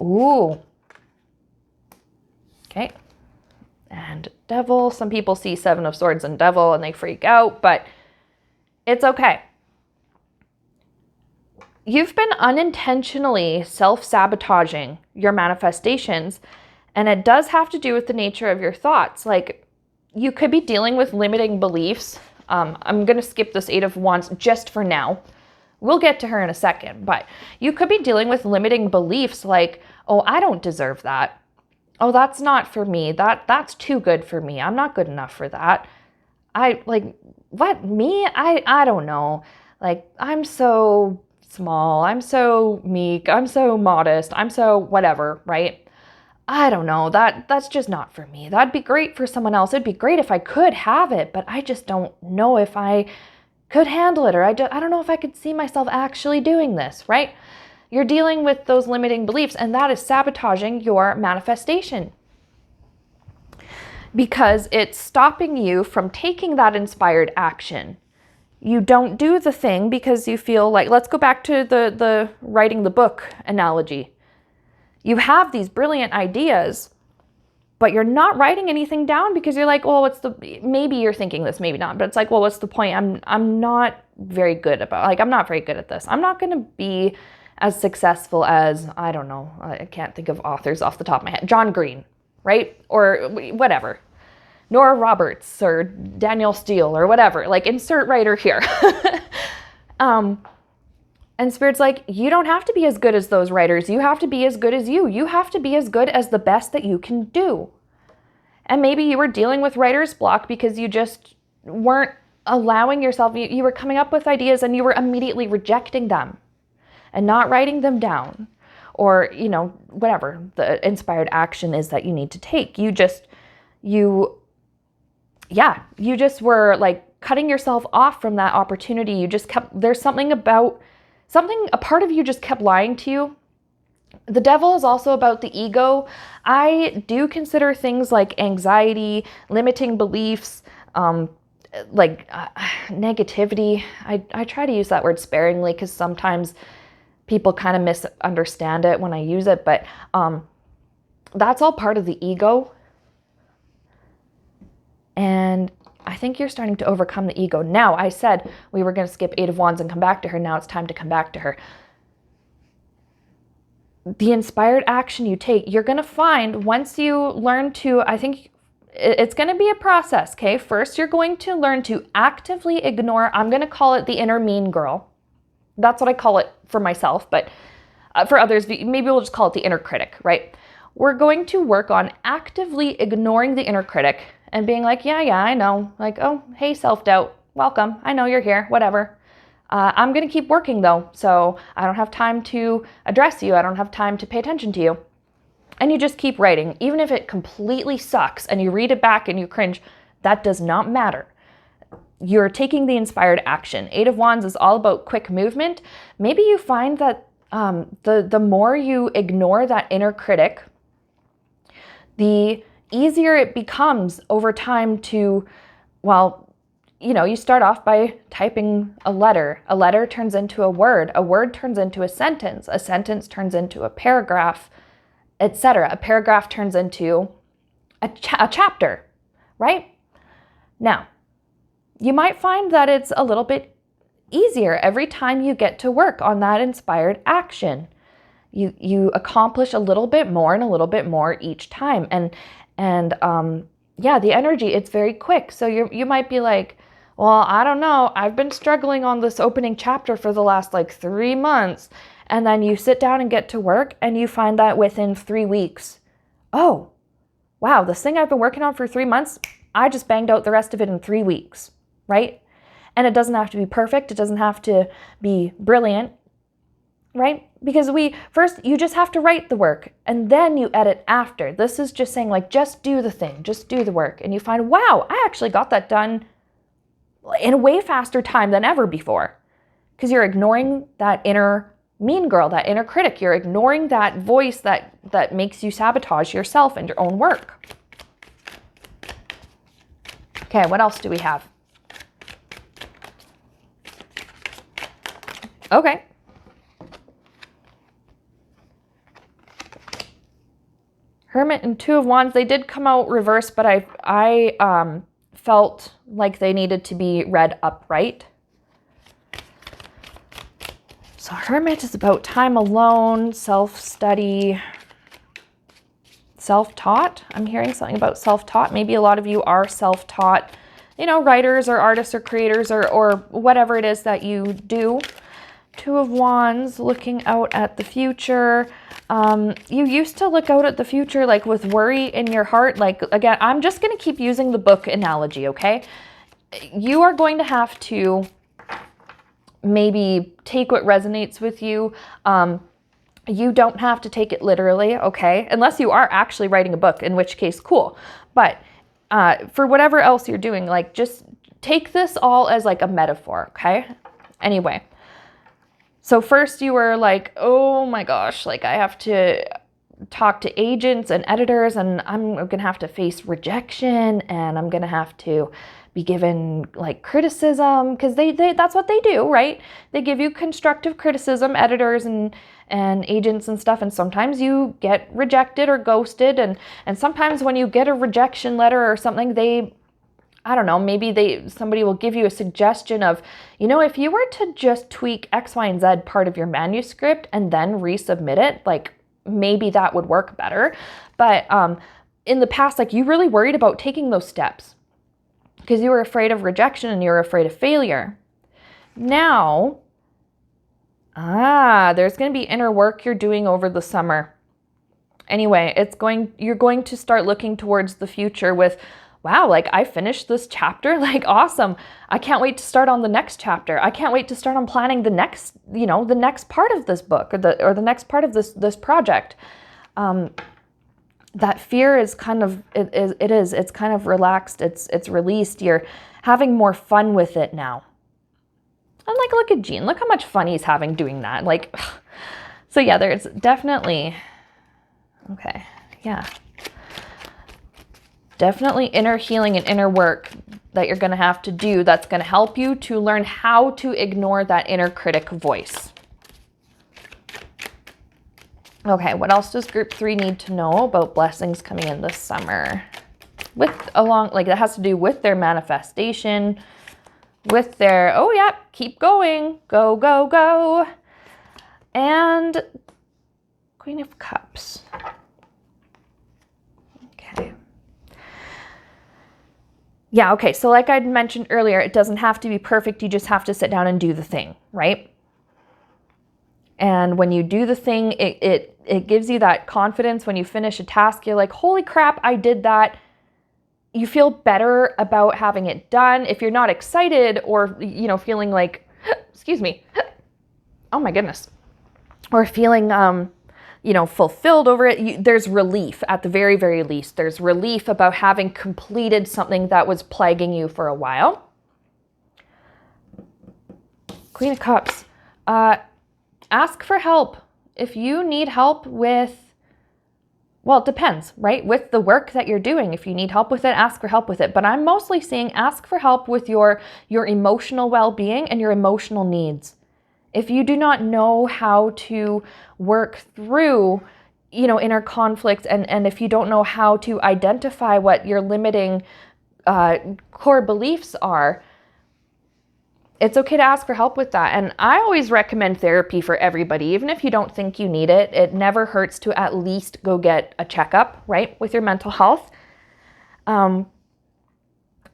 S1: Ooh. Okay. And Devil. Some people see 7 of Swords and Devil and they freak out, but it's okay. You've been unintentionally self-sabotaging your manifestations, and it does have to do with the nature of your thoughts. Like, you could be dealing with limiting beliefs. I'm going to skip this 8 of Wands just for now. We'll get to her in a second, but you could be dealing with limiting beliefs like, oh, I don't deserve that. Oh, that's not for me. That's too good for me. I'm not good enough for that. What, me? I don't know. Like, I'm so small. I'm so meek. I'm so modest. I'm so whatever, right? I don't know. That's just not for me. That'd be great for someone else. It'd be great if I could have it, but I just don't know if I could handle it, or I don't know if I could see myself actually doing this, right? You're dealing with those limiting beliefs, and that is sabotaging your manifestation because it's stopping you from taking that inspired action. You don't do the thing because you feel like, let's go back to the writing the book analogy. You have these brilliant ideas, but you're not writing anything down because you're like, well, maybe you're thinking this, maybe not, but it's like, well, what's the point? I'm not very good I'm not very good at this. I'm not going to be as successful as, I don't know, I can't think of authors off the top of my head, John Green, right? Or whatever, Nora Roberts or Danielle Steele or whatever, like insert writer here. And Spirit's like, you don't have to be as good as those writers. You have to be as good as you. You have to be as good as the best that you can do. And maybe you were dealing with writer's block because you just weren't allowing yourself, you were coming up with ideas and you were immediately rejecting them and not writing them down, or, whatever the inspired action is that you need to take. You just were like cutting yourself off from that opportunity. There's a part of you just kept lying to you. The devil is also about the ego. I do consider things like anxiety, limiting beliefs, negativity. I try to use that word sparingly because sometimes people kind of misunderstand it when I use it, but that's all part of the ego. And I think you're starting to overcome the ego. Now, I said we were going to skip 8 of Wands and come back to her. Now it's time to come back to her. The inspired action you take, you're going to find once you learn to, I think it's going to be a process, okay? First, you're going to learn to actively ignore, I'm going to call it the inner mean girl. That's what I call it for myself, but for others, maybe we'll just call it the inner critic, right? We're going to work on actively ignoring the inner critic and being like, yeah, I know. Like, oh, hey, self-doubt, welcome. I know you're here, whatever. I'm going to keep working though, so I don't have time to address you. I don't have time to pay attention to you. And you just keep writing. Even if it completely sucks and you read it back and you cringe, that does not matter. You're taking the inspired action. 8 of Wands is all about quick movement. Maybe you find that the more you ignore that inner critic, the easier it becomes over time to, you start off by typing a letter. A letter turns into a word turns into a sentence turns into a paragraph, etc. A paragraph turns into a chapter, right? Now, you might find that it's a little bit easier every time you get to work on that inspired action. You accomplish a little bit more and a little bit more each time. And the energy, it's very quick. So you might be like, well, I don't know. I've been struggling on this opening chapter for the last 3 months. And then you sit down and get to work and you find that within 3 weeks, oh, wow, this thing I've been working on for 3 months, I just banged out the rest of it in 3 weeks, right? And it doesn't have to be perfect. It doesn't have to be brilliant, right? Because you just have to write the work and then you edit after. This is just saying just do the thing, just do the work. And you find, wow, I actually got that done in a way faster time than ever before. Because you're ignoring that inner mean girl, that inner critic. You're ignoring that voice that makes you sabotage yourself and your own work. Okay, what else do we have? Okay. Hermit and 2 of Wands, they did come out reversed, but I felt like they needed to be read upright. So Hermit is about time alone, self-study, self-taught. I'm hearing something about self-taught. Maybe a lot of you are self-taught, writers or artists or creators or whatever it is that you do. 2 of Wands, looking out at the future. You used to look out at the future with worry in your heart. Again, I'm just going to keep using the book analogy, okay? You are going to have to maybe take what resonates with you. You don't have to take it literally, okay? Unless you are actually writing a book, in which case, cool. But for whatever else you're doing, just take this all as a metaphor, okay? Anyway. So first you were oh my gosh, I have to talk to agents and editors, and I'm going to have to face rejection, and I'm going to have to be given like criticism, because they that's what they do, right? They give you constructive criticism, editors and agents and stuff, and sometimes you get rejected or ghosted, and sometimes when you get a rejection letter or something, I don't know, maybe somebody will give you a suggestion of, if you were to just tweak X, Y, and Z part of your manuscript and then resubmit it, like maybe that would work better. But in the past, like, you really worried about taking those steps because you were afraid of rejection and you were afraid of failure. Now, there's going to be inner work you're doing over the summer. Anyway, you're going to start looking towards the future with, wow, like I finished this chapter, like awesome. I can't wait to start on the next chapter. I can't wait to start on planning the next, the next part of this book or the next part of this project. That fear is kind of, it's kind of relaxed. It's released. You're having more fun with it now. And like, look at Gene, look how much fun he's having doing that. Like, so yeah, there's definitely, okay, yeah. Definitely inner healing and inner work that you're going to have to do that's going to help you to learn how to ignore that inner critic voice. Okay, what else does group 3 need to know about blessings coming in this summer? That has to do with their manifestation, with their, oh yeah, keep going, go, go, go. And Queen of Cups. Okay. Yeah, okay, so like I mentioned earlier, it doesn't have to be perfect. You just have to sit down and do the thing, right? And when you do the thing, it gives you that confidence. When you finish a task, you're like, holy crap, I did that. You feel better about having it done. If you're not excited or, feeling like, excuse me, oh my goodness, or feeling, fulfilled over it, there's relief at the very, very least. There's relief about having completed something that was plaguing you for a while. Queen of Cups. Ask for help. If you need help with, well, it depends, right? With the work that you're doing. If you need help with it, ask for help with it. But I'm mostly saying ask for help with your emotional well-being and your emotional needs. If you do not know how to work through, inner conflict, and if you don't know how to identify what your limiting core beliefs are, it's okay to ask for help with that. And I always recommend therapy for everybody, even if you don't think you need it. It never hurts to at least go get a checkup, right, with your mental health.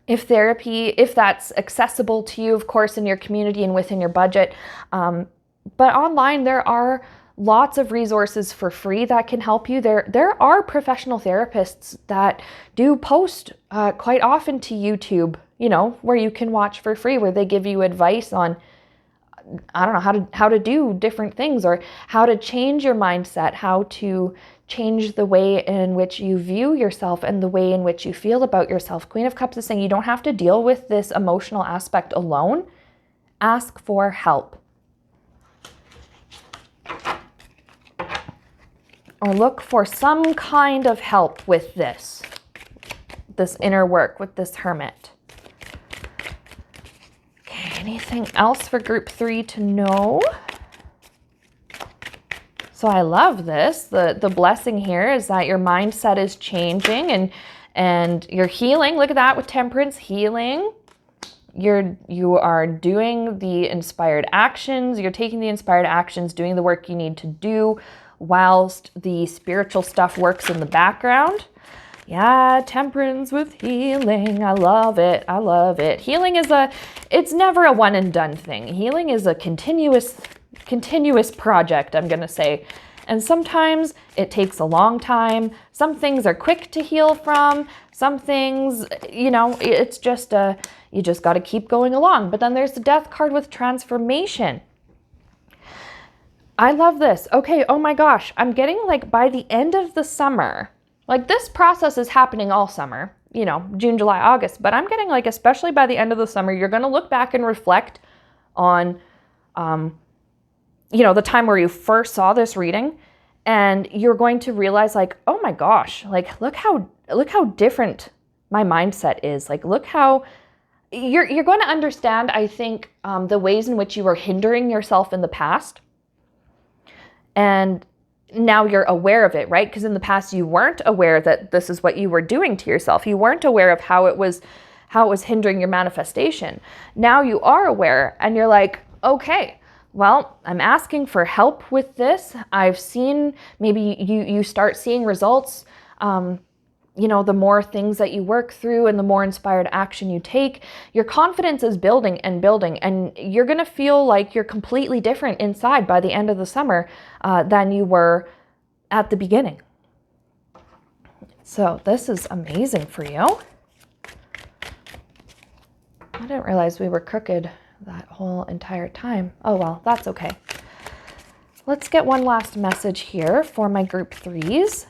S1: If that's accessible to you, of course, in your community and within your budget. But online, there are lots of resources for free that can help you. There are professional therapists that do post quite often to YouTube, where you can watch for free, where they give you advice on, I don't know, how to do different things, or how to change your mindset, how to change the way in which you view yourself and the way in which you feel about yourself. Queen of Cups is saying you don't have to deal with this emotional aspect alone. Ask for help. Or look for some kind of help with this inner work, with this Hermit. Okay, anything else for group 3 to know? So I love this. The blessing here is that your mindset is changing and you're healing. Look at that with Temperance, healing. You are doing the inspired actions. You're taking the inspired actions, doing the work you need to do whilst the spiritual stuff works in the background. Yeah, Temperance with healing. I love it. I love it. Healing it's never a one and done thing. Healing is a continuous project, I'm going to say. And sometimes it takes a long time. Some things are quick to heal from. Some things, it's just you just got to keep going along. But then there's the Death card with transformation. I love this. Okay, oh my gosh. I'm getting like by the end of the summer, like this process is happening all summer, June, July, August. But I'm getting like, especially by the end of the summer, you're going to look back and reflect on, the time where you first saw this reading, And you're going to realize like, oh my gosh, like look how different my mindset is. Like look how you're going to understand, I think, the ways in which you were hindering yourself in the past. And now you're aware of it, right? Because in the past you weren't aware that this is what you were doing to yourself. You weren't aware of how it was hindering your manifestation. Now you are aware and you're like, okay, well, I'm asking for help with this. I've seen, maybe you start seeing results. You know, the more things that you work through and the more inspired action you take, your confidence is building and building, and you're going to feel like you're completely different inside by the end of the summer than you were at the beginning. So this is amazing for you. I didn't realize we were crooked that whole entire time. Oh well, that's okay. Let's get one last message here for my group 3s.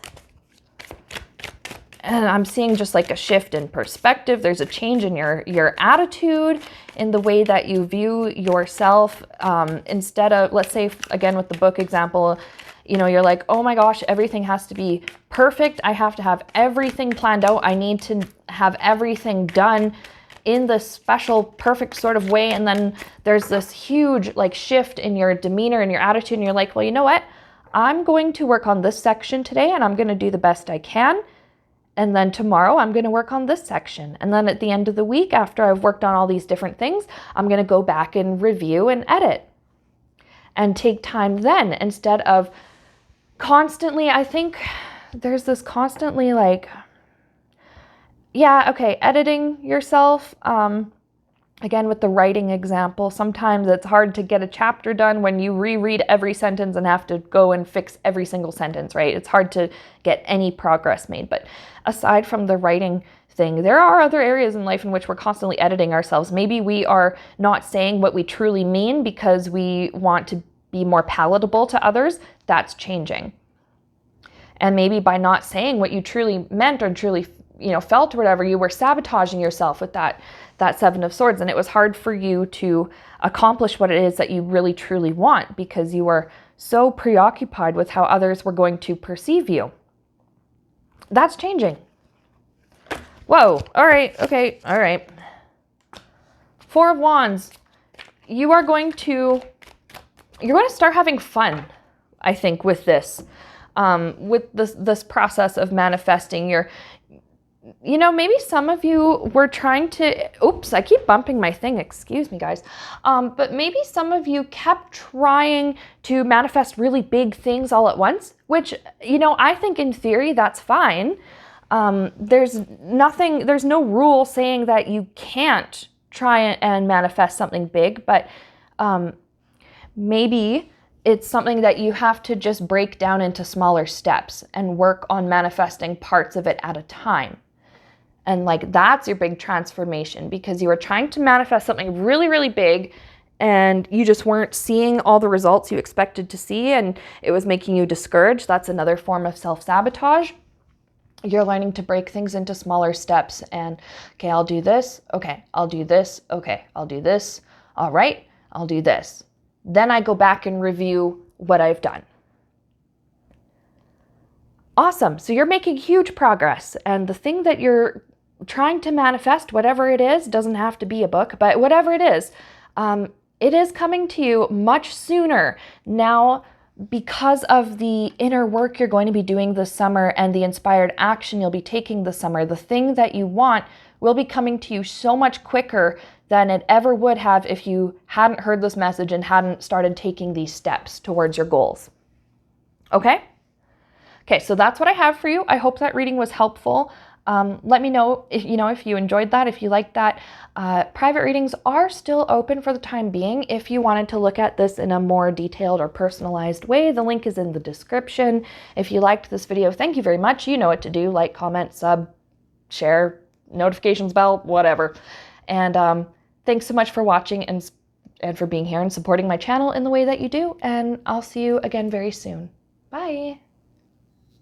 S1: And I'm seeing just like a shift in perspective. There's a change in your attitude, in the way that you view yourself. Instead of, let's say, again, with the book example, you know, you're like, oh my gosh, everything has to be perfect. I have to have everything planned out. I need to have everything done in this special, perfect sort of way. And then there's this huge like shift in your demeanor and your attitude. And you're like, well, you know what? I'm going to work on this section today and I'm going to do the best I can. And then tomorrow I'm going to work on this section. And then at the end of the week, after I've worked on all these different things, I'm going to go back and review and edit and take time then, instead of constantly, I think there's this constantly like, yeah, okay, editing yourself. Again, with the writing example, sometimes it's hard to get a chapter done when you reread every sentence and have to go and fix every single sentence, right? It's hard to get any progress made. But aside from the writing thing, there are other areas in life in which we're constantly editing ourselves. Maybe we are not saying what we truly mean because we want to be more palatable to others. That's changing. And maybe by not saying what you truly meant or truly, you know, felt or whatever, you were sabotaging yourself with that 7 of Swords, and it was hard for you to accomplish what it is that you really truly want because you were so preoccupied with how others were going to perceive you. That's changing. Whoa, all right, okay, all right. 4 of Wands, you're going to start having fun, I think, with this. With this process of manifesting. You know, maybe some of you were trying to, oops, I keep bumping my thing, excuse me guys. But maybe some of you kept trying to manifest really big things all at once, which, you know, I think in theory that's fine. There's no rule saying that you can't try and manifest something big, but maybe it's something that you have to just break down into smaller steps and work on manifesting parts of it at a time. And like, that's your big transformation, because you were trying to manifest something really, really big and you just weren't seeing all the results you expected to see, and it was making you discouraged. That's another form of self-sabotage. You're learning to break things into smaller steps and, okay, I'll do this. Okay, I'll do this. Okay, I'll do this. All right, I'll do this. Then I go back and review what I've done. Awesome. So you're making huge progress, and the thing that you're trying to manifest, whatever it is, doesn't have to be a book, but whatever it is coming to you much sooner now because of the inner work you're going to be doing this summer and the inspired action you'll be taking this summer. The thing that you want will be coming to you so much quicker than it ever would have if you hadn't heard this message and hadn't started taking these steps towards your goals. Okay? Okay, so that's what I have for you. I hope that reading was helpful. Let me know if you enjoyed that, if you liked that. Private readings are still open for the time being. If you wanted to look at this in a more detailed or personalized way, the link is in the description. If you liked this video, thank you very much. You know what to do. Like, comment, sub, share, notifications bell, whatever. And thanks so much for watching and for being here and supporting my channel in the way that you do. And I'll see you again very soon. Bye.